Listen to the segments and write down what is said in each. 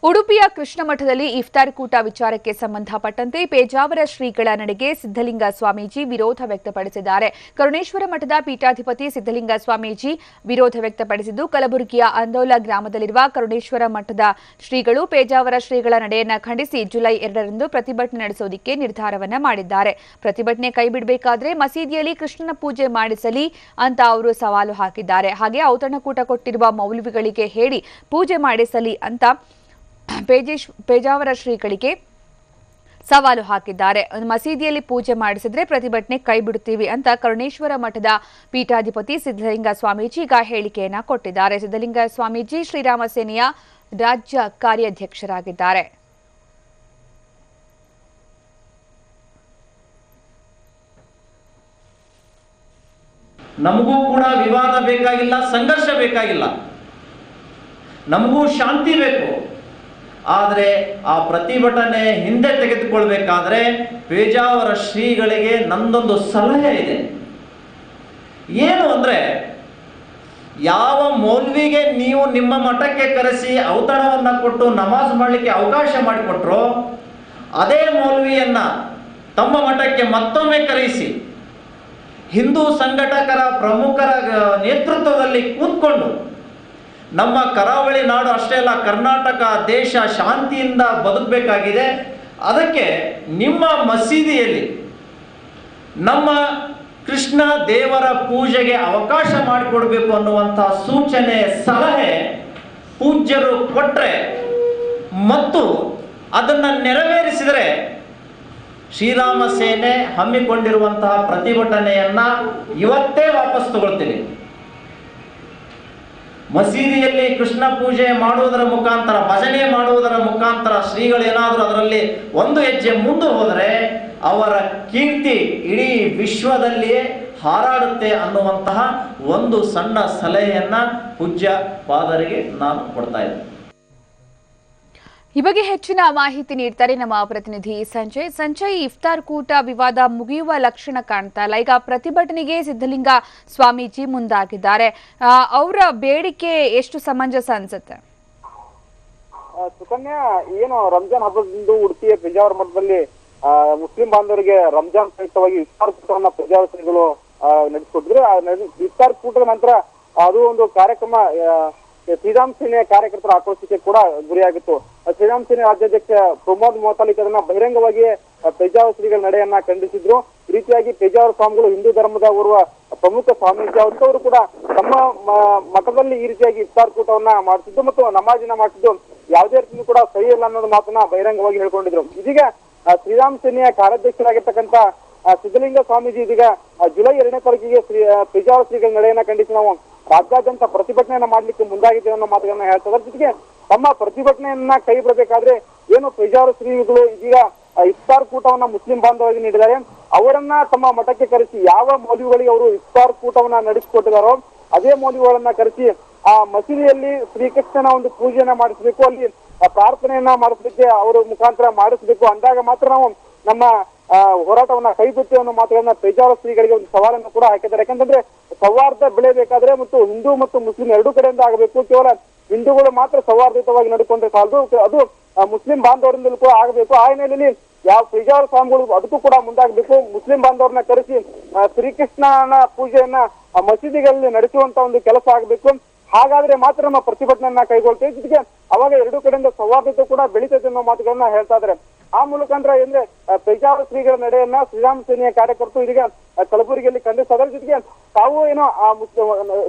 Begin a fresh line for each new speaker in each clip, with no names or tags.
ಉಡುಪಿಯ ಕೃಷ್ಣ ಮಠದಲ್ಲಿ ಇಫ್ತಾರ್ ಕೂಟ ವಿಚಾರಕ್ಕೆ ಸಂಬಂಧಪಟ್ಟಂತೆ ಪೇಜಾವರ ಶ್ರೀಗಳ ನಡೆಗೆ ಸಿದ್ದಲಿಂಗ ಸ್ವಾಮೀಜಿ ವಿರೋಧ ವ್ಯಕ್ತಪಡಿಸಿದ್ದಾರೆ. ಕರುಣೇಶ್ವರ ಮಠದ ಪೀಠಾಧಿಪತಿ ಸಿದ್ದಲಿಂಗ ಸ್ವಾಮೀಜಿ ವಿರೋಧ ವ್ಯಕ್ತಪಡಿಸಿದ್ದು, ಕಲಬುರಗಿಯ ಅಂದೋಲ ಗ್ರಾಮದಲ್ಲಿರುವ ಕರುಣೇಶ್ವರ ಮಠದ ಶ್ರೀಗಳು ಪೇಜಾವರ ಶ್ರೀಗಳ ನಡೆಯನ್ನು ಖಂಡಿಸಿ ಜುಲೈ 2ರಂದು ಪ್ರತಿಭಟನೆ ನಡೆಸುವುದಕ್ಕೆ ನಿರ್ಧಾರವನ್ನ ಮಾಡಿದ್ದಾರೆ. ಪ್ರತಿಭಟನೆ ಕೈಬಿಡಬೇಕಾದ್ರೆ ಮಸೀದಿಯಲ್ಲಿ ಕೃಷ್ಣನ ಪೂಜೆ ಮಾಡಿಸಲಿ ಅಂತ ಅವರು ಸವಾಲು ಹಾಕಿದ್ದಾರೆ. ಹಾಗೆ ಔತಣಕೂಟ ಕೊಟ್ಟಿರುವ ಮೌಲ್ವಿಗಳಿಗೆ ಹೇಳಿ ಪೂಜೆ ಮಾಡಿಸಲಿ ಅಂತ ಪೇಜಾವರ ಶ್ರೀಗಳಿಗೆ ಸವಾಲು ಹಾಕಿದ್ದಾರೆ. ಮಸೀದಿಯಲ್ಲಿ ಪೂಜೆ ಮಾಡಿಸಿದ್ರೆ ಪ್ರತಿಭಟನೆ ಕೈಬಿಡುತ್ತೀವಿ ಅಂತ ಕರುಣೇಶ್ವರ ಮಠದ ಪೀಠಾಧಿಪತಿ ಸಿದ್ದಲಿಂಗ ಸ್ವಾಮೀಜಿ ಈಗ ಹೇಳಿಕೆಯನ್ನ ಕೊಟ್ಟಿದ್ದಾರೆ. ಸಿದ್ದಲಿಂಗ ಸ್ವಾಮೀಜಿ ಶ್ರೀರಾಮ ಸೇನೆಯ ರಾಜ್ಯ ಕಾರ್ಯಾಧ್ಯಕ್ಷರಾಗಿದ್ದಾರೆ.
ನಮಗೂ ಕೂಡ ವಿವಾದ ಬೇಕಾಗಿಲ್ಲ, ಸಂಘರ್ಷ ಬೇಕಾಗಿಲ್ಲ, ನಮಗೂ ಶಾಂತಿ ಬೇಕು. ಆದರೆ ಆ ಪ್ರತಿಭಟನೆ ಹಿಂದೆ ತೆಗೆದುಕೊಳ್ಬೇಕಾದ್ರೆ ಪೇಜಾವರ ಶ್ರೀಗಳಿಗೆ ನಂದೊಂದು ಸಲಹೆ ಇದೆ. ಏನು ಅಂದರೆ, ಯಾವ ಮೌಲ್ವಿಗೆ ನೀವು ನಿಮ್ಮ ಮಠಕ್ಕೆ ಕರೆಸಿ ಔತಣವನ್ನು ಕೊಟ್ಟು ನಮಾಜ್ ಮಾಡಲಿಕ್ಕೆ ಅವಕಾಶ ಮಾಡಿಕೊಟ್ರೋ ಅದೇ ಮೌಲ್ವಿಯನ್ನ ತಮ್ಮ ಮಠಕ್ಕೆ ಮತ್ತೊಮ್ಮೆ ಕರೆಯಿಸಿ ಹಿಂದೂ ಸಂಘಟಕರ ಪ್ರಮುಖರ ನೇತೃತ್ವದಲ್ಲಿ ಕೂತ್ಕೊಂಡು ನಮ್ಮ ಕರಾವಳಿ ನಾಡು ಅಷ್ಟೇ ಅಲ್ಲ, ಕರ್ನಾಟಕ ದೇಶ ಶಾಂತಿಯಿಂದ ಬದುಕಬೇಕಾಗಿದೆ. ಅದಕ್ಕೆ ನಿಮ್ಮ ಮಸೀದಿಯಲ್ಲಿ ನಮ್ಮ ಕೃಷ್ಣ ದೇವರ ಪೂಜೆಗೆ ಅವಕಾಶ ಮಾಡಿಕೊಡ್ಬೇಕು ಅನ್ನುವಂಥ ಸೂಚನೆ, ಸಲಹೆ ಪೂಜ್ಯರು ಕೊಟ್ಟರೆ ಮತ್ತು ಅದನ್ನು ನೆರವೇರಿಸಿದರೆ ಶ್ರೀರಾಮ ಸೇನೆ ಹಮ್ಮಿಕೊಂಡಿರುವಂತಹ ಪ್ರತಿಭಟನೆಯನ್ನ ಇವತ್ತೇ ವಾಪಸ್ ತಗೊಳ್ತೀನಿ. ಮಸೀದಿಯಲ್ಲಿ ಕೃಷ್ಣ ಪೂಜೆ ಮಾಡುವುದರ ಮುಖಾಂತರ, ಭಜನೆ ಮಾಡುವುದರ ಮುಖಾಂತರ ಶ್ರೀಗಳೇನಾದರೂ ಅದರಲ್ಲಿ ಒಂದು ಹೆಜ್ಜೆ ಮುಂದೆ ಹೋದರೆ ಅವರ ಕೀರ್ತಿ ಇಡೀ ವಿಶ್ವದಲ್ಲಿಯೇ ಹಾರಾಡುತ್ತೆ ಅನ್ನುವಂತಹ ಒಂದು ಸಣ್ಣ ಸಲಹೆಯನ್ನ ಪೂಜ್ಯ ಪಾದರಿಗೆ ನಾನು ಕೊಡ್ತಾ ಇದ್ದೇನೆ.
ಈ ಬಗ್ಗೆ ಹೆಚ್ಚಿನ ಮಾಹಿತಿ ನೀಡ್ತಾರೆ ನಮ್ಮ ಪ್ರತಿನಿಧಿ ಸಂಜಯ್. ಇಫ್ತಾರ್ ಕೂಟ ವಿವಾದ ಮುಗಿಯುವ ಲಕ್ಷಣ ಕಾಣ್ತಾ ಇಲ್ಲ. ಈಗ ಪ್ರತಿಭಟನೆಗೆ ಸಿದ್ದಲಿಂಗ ಸ್ವಾಮೀಜಿ ಮುಂದಾಗಿದ್ದಾರೆ. ಅವರ ಬೇಡಿಕೆ ಎಷ್ಟು ಸಮಂಜಸ ಅನ್ಸುತ್ತೆ?
ಸುಕನ್ಯಾ, ಏನು ರಂಜಾನ್ ಹಬ್ಬದಂದು ಉಡುಪಿಯ ಪೇಜಾವರ ಮಠದಲ್ಲಿ ಮುಸ್ಲಿಂ ಬಾಂಧವರಿಗೆ ರಂಜಾನ್ ಪ್ರಯುಕ್ತವಾಗಿ ಇಫ್ತಾರ್ ಕೂಟವನ್ನ ಪೇಜಾವರ ಶ್ರೀಗಳು ನಡೆಸಿಕೊಟ್ಟಿದ್ರು. ಇಫ್ತಾರ್ ಕೂಟದ ನಂತರ ಅದು ಒಂದು ಕಾರ್ಯಕ್ರಮ ಶ್ರೀರಾಮ್ ಸೇನೆಯ ಕಾರ್ಯಕರ್ತರ ಆಕ್ರೋಶಕ್ಕೆ ಕೂಡ ಗುರಿಯಾಗಿತ್ತು. ಶ್ರೀರಾಮ್ ಸೇನೆ ರಾಜ್ಯಾಧ್ಯಕ್ಷ ಪ್ರಮೋದ್ ಮೊತಾಲಿಕ್ ಅದನ್ನ ಬಹಿರಂಗವಾಗಿ ಪೇಜಾವರ ಶ್ರೀಗಳ ನಡೆಯನ್ನ ಖಂಡಿಸಿದ್ರು. ಈ ರೀತಿಯಾಗಿ ಪೇಜಾವರ ಸ್ವಾಮಿಗಳು ಹಿಂದೂ ಧರ್ಮದ ಓರ್ವ ಪ್ರಮುಖ ಸ್ವಾಮೀಜಿ ಅವರು ಕೂಡ ತಮ್ಮ ಮಠದಲ್ಲಿ ಈ ರೀತಿಯಾಗಿ ಇಫ್ತಾರ್ ಕೂಟವನ್ನ ಮಾಡಿಸಿದ್ದು ಮತ್ತು ನಮಾಜಿನ ಮಾಡಿಸಿದ್ದು ಯಾವುದೇ ರೀತಿ ಕೂಡ ಸರಿ ಇಲ್ಲ ಅನ್ನೋದು ಮಾತನ್ನ ಬಹಿರಂಗವಾಗಿ ಹೇಳ್ಕೊಂಡಿದ್ರು. ಇದೀಗ ಶ್ರೀರಾಮ್ ಸೇನೆಯ ಕಾರ್ಯಾಧ್ಯಕ್ಷರಾಗಿರ್ತಕ್ಕಂಥ ಸಿದ್ದಲಿಂಗ ಸ್ವಾಮೀಜಿ ಇದೀಗ ಜುಲೈ 2ನೇ ತಾರೀಕಿಗೆ ಪೇಜಾವರ ಶ್ರೀಗಳ ನಡೆಯನ್ನ ಖಂಡಿಸಿ ನಾವು ರಾಜ್ಯಾದ್ಯಂತ ಪ್ರತಿಭಟನೆಯನ್ನ ಮಾಡ್ಲಿಕ್ಕೆ ಮುಂದಾಗಿದ್ದೇವೆ ಅನ್ನೋ ಮಾತುಗಳನ್ನ ಹೇಳ್ತಾರೆ. ಜೊತೆಗೆ ತಮ್ಮ ಪ್ರತಿಭಟನೆಯನ್ನ ಕೈ ಬಿಡಬೇಕಾದ್ರೆ ಏನು ಪೇಜಾವರ ಶ್ರೀಗಳು ಇದೀಗ ಇಫ್ತಾರ್ ಕೂಟವನ್ನ ಮುಸ್ಲಿಂ ಬಾಂಧವರಿಗೆ ನೀಡಿದ್ದಾರೆ, ಅವರನ್ನ ತಮ್ಮ ಮಠಕ್ಕೆ ಕರೆಸಿ ಯಾವ ಮೌಲ್ವಿಗಳಿಗೆ ಅವರು ಇಫ್ತಾರ್ ಕೂಟವನ್ನ ನಡೆಸಿಕೊಟ್ಟಿದಾರೋ ಅದೇ ಮೌಲ್ವಿಗಳನ್ನ ಕರೆಸಿ ಆ ಮಸೀದಿಯಲ್ಲಿ ಶ್ರೀಕೃಷ್ಣನ ಒಂದು ಪೂಜೆಯನ್ನ ಮಾಡಿಸ್ಬೇಕು, ಅಲ್ಲಿ ಪ್ರಾರ್ಥನೆಯನ್ನ ಮಾಡಿಸ್ಲಿಕ್ಕೆ ಅವರ ಮುಖಾಂತರ ಮಾಡಿಸ್ಬೇಕು. ಅಂದಾಗ ಮಾತ್ರ ನಾವು ನಮ್ಮ ಹೋರಾಟವನ್ನ ಕೈ ಬಿಡ್ತೇವೆ ಅನ್ನೋ ಮಾತುಗಳನ್ನ ಪೇಜಾವರ ಶ್ರೀಗಳಿಗೆ ಒಂದು ಸವಾಲನ್ನು ಕೂಡ ಹಾಕಿದ್ದಾರೆ. ಯಾಕಂತಂದ್ರೆ ಸೌಹಾರ್ದ ಬೆಳೆಯಬೇಕಾದ್ರೆ ಮತ್ತು ಹಿಂದೂ ಮತ್ತು ಮುಸ್ಲಿಂ ಎರಡೂ ಕಡೆಯಿಂದ ಆಗಬೇಕು. ಕೇವಲ ಹಿಂದೂಗಳು ಮಾತ್ರ ಸೌಹಾರ್ದಯುತವಾಗಿ ನಡ್ಕೊಂಡ್ರೆ ಸಾಲದು, ಅದು ಮುಸ್ಲಿಂ ಬಾಂಧವರಿಂದಲೂ ಕೂಡ ಆಗಬೇಕು. ಆ ಹಿನ್ನೆಲೆಯಲ್ಲಿ ಯಾವ ಪೇಜಾವರ ಸ್ವಾಮಿಗಳು ಅದಕ್ಕೂ ಕೂಡ ಮುಂದಾಗಬೇಕು. ಮುಸ್ಲಿಂ ಬಾಂಧವರನ್ನ ಕರೆಸಿ ಶ್ರೀಕೃಷ್ಣನ ಪೂಜೆಯನ್ನ ಮಸೀದಿಗಳಲ್ಲಿ ನಡೆಸುವಂತ ಒಂದು ಕೆಲಸ ಆಗಬೇಕು. ಹಾಗಾದ್ರೆ ಮಾತ್ರ ನಮ್ಮ ಪ್ರತಿಭಟನೆಯನ್ನ ಕೈಗೊಳ್ತೇವೆ. ಜೊತೆಗೆ ಅವಾಗ ಎರಡೂ ಕಡೆಯಿಂದ ಸೌಹಾರ್ದತೆ ಕೂಡ ಬೆಳೀತದೆ ಅನ್ನೋ ಮಾತುಗಳನ್ನ ಹೇಳ್ತಾ ಇದ್ದಾರೆ. ಆ ಮೂಲಕ ಅಂದ್ರೆ ಪೇಜಾವರ ಶ್ರೀಗಳ ನಡೆಯನ್ನ ಶ್ರೀರಾಮ ಸೇನೆಯ ಕಾರ್ಯಕರ್ತರು ಇದೀಗ ಕಲಬುರಗಿಯಲ್ಲಿ ಖಂಡಿಸ್ತಾ ಇದ್ದಾರೆ. ಜೊತೆಗೆ ತಾವು ಏನೋ ಆ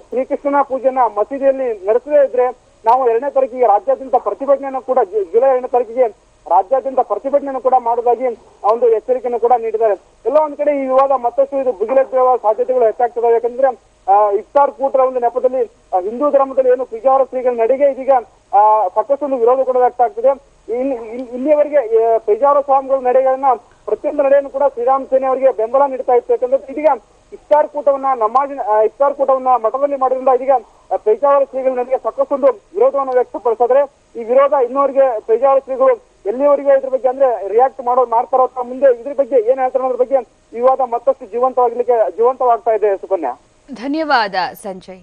ಶ್ರೀಕೃಷ್ಣನ ಪೂಜೆಯನ್ನ ಮಸೀದಿಯಲ್ಲಿ ನಡೆಸದೇ ಇದ್ರೆ ನಾವು 2ನೇ ತಾರೀಕಿಗೆ ರಾಜ್ಯಾದ್ಯಂತ ಪ್ರತಿಭಟನೆಯನ್ನು ಕೂಡ ಜುಲೈ 2ನೇ ತಾರೀಕಿಗೆ ರಾಜ್ಯಾದ್ಯಂತ ಪ್ರತಿಭಟನೆಯನ್ನು ಕೂಡ ಮಾಡುವುದಾಗಿ ಒಂದು ಎಚ್ಚರಿಕೆಯನ್ನು ಕೂಡ ನೀಡಿದ್ದಾರೆ. ಎಲ್ಲ ಒಂದ್ ಕಡೆ ಈ ವಿವಾದ ಮತ್ತಷ್ಟು ಇದು ಭುಗಿಲೆದ್ದೇವ ಸಾಧ್ಯತೆಗಳು ಹೆಚ್ಚಾಗ್ತದೆ. ಯಾಕಂದ್ರೆ ಇಫ್ತಾರ್ ಕೂಟದ ಒಂದು ನೆಪದಲ್ಲಿ ಹಿಂದೂ ಧರ್ಮದಲ್ಲಿ ಏನು ಪೇಜಾವರ ಶ್ರೀಗಳ ನಡೆಗೆ ಇದೀಗ ಸಾಕಷ್ಟು ವಿರೋಧ ಕೂಡ ವ್ಯಕ್ತ ಆಗ್ತದೆ. ಇಲ್ಲಿಯವರೆಗೆ ಪೇಜಾವರ ಸ್ವಾಮಿಗಳ ನಡೆಗಳನ್ನ ಪ್ರತಿಯೊಂದು ನಡೆಯನ್ನು ಕೂಡ ಶ್ರೀರಾಮ್ ಸೇನೆ ಅವರಿಗೆ ಬೆಂಬಲ ನೀಡ್ತಾ ಇತ್ತು. ಯಾಕಂದ್ರೆ ಇದೀಗ ಇಫ್ತಾರ್ ಕೂಟವನ್ನ ಮಠದಲ್ಲಿ ಮಾಡೋದ್ರಿಂದ ಇದೀಗ ಪೇಜಾವರ ಶ್ರೀಗಳ ನಡೆಗೆ ಸಾಕಷ್ಟು ವಿರೋಧವನ್ನು ವ್ಯಕ್ತಪಡಿಸಿದ್ರೆ ಈ ವಿರೋಧ ಇನ್ನೂವರೆಗೆ ಪೇಜಾವರ ಶ್ರೀಗಳು ಎಲ್ಲಿವರೆಗೆ ಇದ್ರ ಬಗ್ಗೆ ಅಂದ್ರೆ ರಿಯಾಕ್ಟ್ ಮಾಡ್ತಾರೋ ಮುಂದೆ ಇದ್ರ ಬಗ್ಗೆ ಏನ್ ಹೇಳ್ತಾರೆ ಅನ್ನೋದ್ರ ಬಗ್ಗೆ ವಿವಾದ ಮತ್ತಷ್ಟು ಜೀವಂತವಾಗ್ತಾ ಇದೆ. ಸುಕನ್ಯಾ,
ಧನ್ಯವಾದ ಸಂಜಯ್.